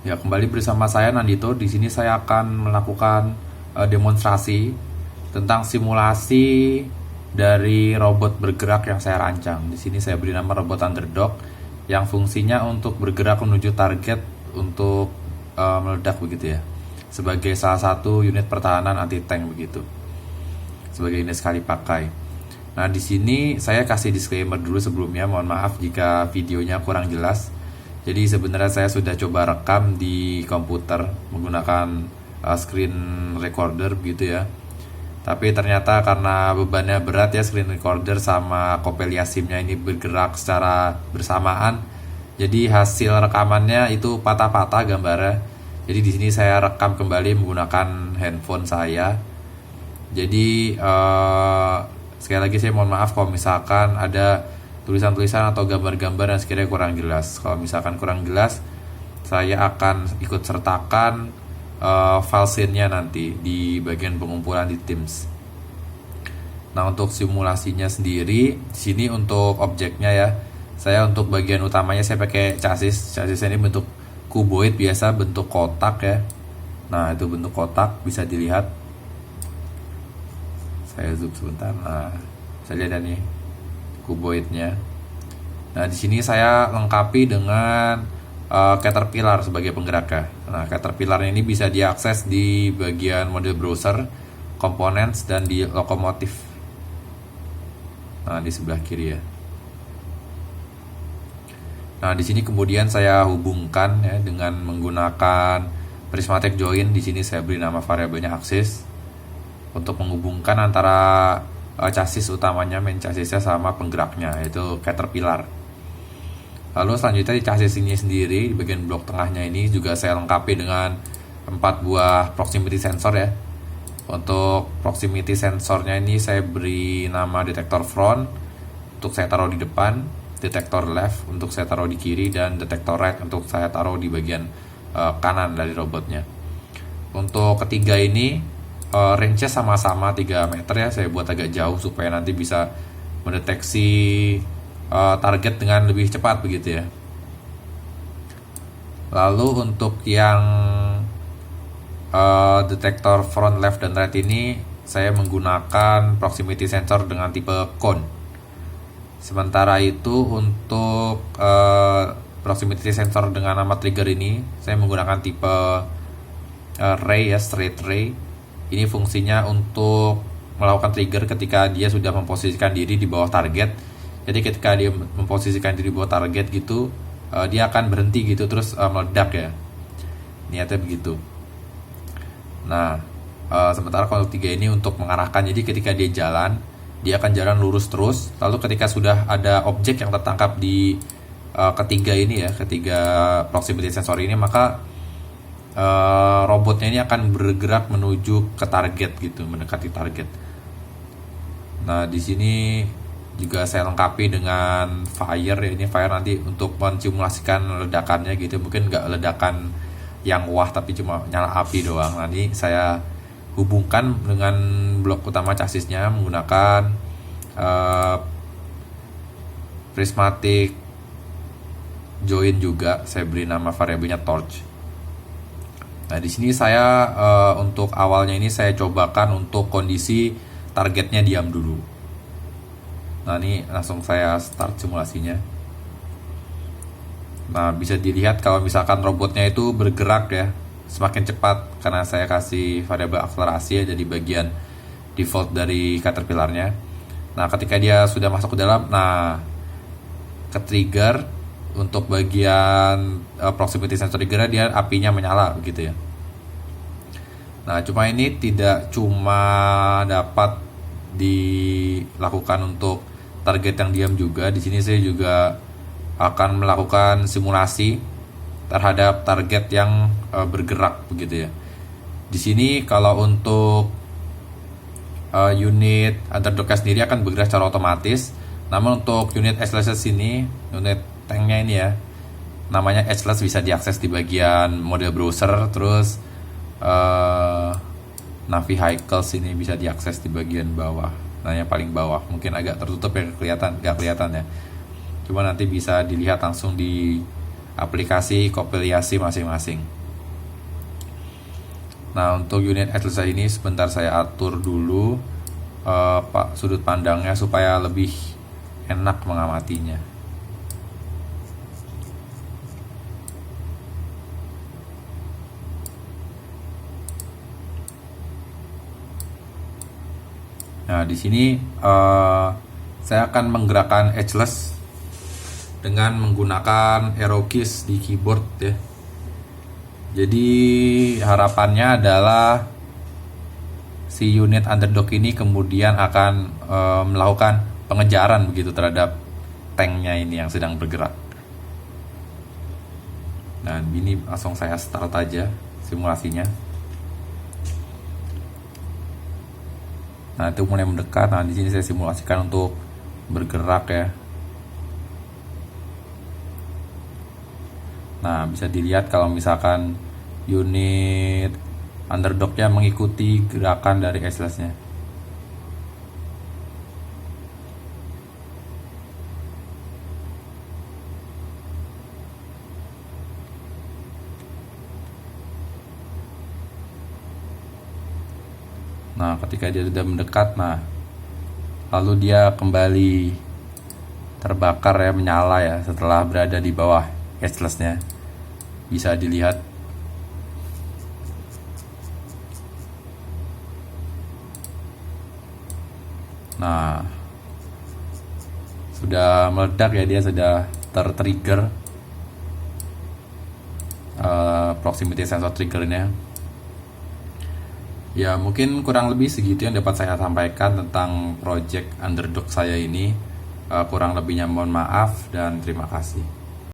Ya, kembali bersama saya Nandito. Di sini saya akan melakukan demonstrasi tentang simulasi dari robot bergerak yang saya rancang. Di sini saya beri nama robot underdog yang fungsinya untuk bergerak menuju target untuk meledak begitu ya. Sebagai salah satu unit pertahanan anti tank begitu. Sebagai unit sekali pakai. Nah, di sini saya kasih disclaimer dulu sebelumnya. Mohon maaf jika videonya kurang jelas. Jadi sebenarnya saya sudah coba rekam di komputer menggunakan screen recorder gitu ya. Tapi ternyata karena bebannya berat ya, screen recorder sama Copelia SIM-nya ini bergerak secara bersamaan. Jadi hasil rekamannya itu patah-patah gambarnya. Jadi di sini saya rekam kembali menggunakan handphone saya. Jadi sekali lagi saya mohon maaf kalau misalkan ada tulisan-tulisan atau gambar-gambar yang sekiranya kurang jelas. Kalau misalkan kurang jelas, saya akan ikut sertakan file scene-nya nanti di bagian pengumpulan di Teams. Nah, untuk simulasinya sendiri, di sini untuk objeknya ya, saya untuk bagian utamanya saya pakai chassis. Chassisnya ini bentuk kuboid biasa, bentuk kotak ya. Nah, itu bentuk kotak bisa dilihat. Saya zoom sebentar. Nah, saya lihat nih kuboidnya. Nah, di sini saya lengkapi dengan Caterpillar sebagai penggeraknya. Nah, Caterpillar ini bisa diakses di bagian model browser, components, dan di lokomotif. Nah, di sebelah kiri ya. Nah, di sini kemudian saya hubungkan ya dengan menggunakan prismatic join. Di sini saya beri nama variabelnya axis untuk menghubungkan antara chassis utamanya, main chassisnya sama penggeraknya, yaitu Caterpillar. Lalu selanjutnya di chassis ini sendiri, di bagian blok tengahnya ini juga saya lengkapi dengan 4 buah proximity sensor ya. Untuk proximity sensornya ini saya beri nama detektor front untuk saya taruh di depan, detektor left untuk saya taruh di kiri, dan detektor right untuk saya taruh di bagian kanan dari robotnya. Untuk ketiga ini range-nya sama-sama 3 meter ya, saya buat agak jauh supaya nanti bisa mendeteksi target dengan lebih cepat begitu ya. Lalu untuk yang detektor front, left, dan right ini saya menggunakan proximity sensor dengan tipe cone. Sementara itu untuk proximity sensor dengan nama trigger ini saya menggunakan tipe ray ya, straight ray. Ini fungsinya untuk melakukan trigger ketika dia sudah memposisikan diri di bawah target. Jadi ketika dia memposisikan diri di bawah target gitu, dia akan berhenti gitu terus meledak ya. Niatnya begitu. Nah, sementara kalau 3 ini untuk mengarahkan. Jadi ketika dia jalan, dia akan jalan lurus terus. Lalu ketika sudah ada objek yang tertangkap di ketiga ini ya, ketiga proximity sensor ini, maka robotnya ini akan bergerak menuju ke target gitu, mendekati target. Nah, di sini juga saya lengkapi dengan fire ya. Ini fire nanti untuk mensimulasikan ledakannya gitu. Mungkin nggak ledakan yang wah, tapi cuma nyala api doang. Nanti saya hubungkan dengan blok utama chassisnya menggunakan prismatic join juga. Saya beri nama variabelnya torch. Nah, di sini saya untuk awalnya ini saya cobakan untuk kondisi targetnya diam dulu. Nah, ini langsung saya start simulasinya. Nah, bisa dilihat kalau misalkan robotnya itu bergerak ya semakin cepat karena saya kasih variabel akselerasi ya jadi bagian default dari Caterpillarnya. Nah, ketika dia sudah masuk ke dalam, nah ke trigger untuk bagian proximity sensor trigger dia apinya menyala begitu ya. Nah, cuma ini tidak cuma dapat dilakukan untuk target yang diam juga. Di sini saya juga akan melakukan simulasi terhadap target yang bergerak begitu ya. Di sini kalau untuk unit underdog sendiri akan bergerak secara otomatis. Namun untuk unit H-Less ini, unit tanknya ini ya, namanya H-Less, bisa diakses di bagian model browser. Terus Navi Vehicles ini bisa diakses di bagian bawah. Nah, yang paling bawah mungkin agak tertutup ya, nggak kelihatan ya. Cuma nanti bisa dilihat langsung di aplikasi kompilasi masing-masing. Nah, untuk unit atlas ini sebentar saya atur dulu sudut pandangnya supaya lebih enak mengamatinya. Nah, di sini saya akan menggerakkan edgeless dengan menggunakan arrow keys di keyboard ya. Jadi harapannya adalah si unit underdog ini kemudian akan melakukan pengejaran begitu terhadap tanknya ini yang sedang bergerak. Nah, ini langsung saya start aja simulasinya. Nah, itu mulai mendekat. Nah, di sini saya simulasikan untuk bergerak ya. Nah, bisa dilihat kalau misalkan unit underdognya mengikuti gerakan dari edgeless-nya. Nah, ketika dia sudah mendekat, nah lalu dia kembali terbakar ya, menyala ya setelah berada di bawah edgeless-nya. Bisa dilihat. Nah, sudah meledak ya, dia sudah tertrigger proximity sensor triggernya. Ya, mungkin kurang lebih segitu yang dapat saya sampaikan tentang project underdog saya ini. Kurang lebihnya mohon maaf dan terima kasih.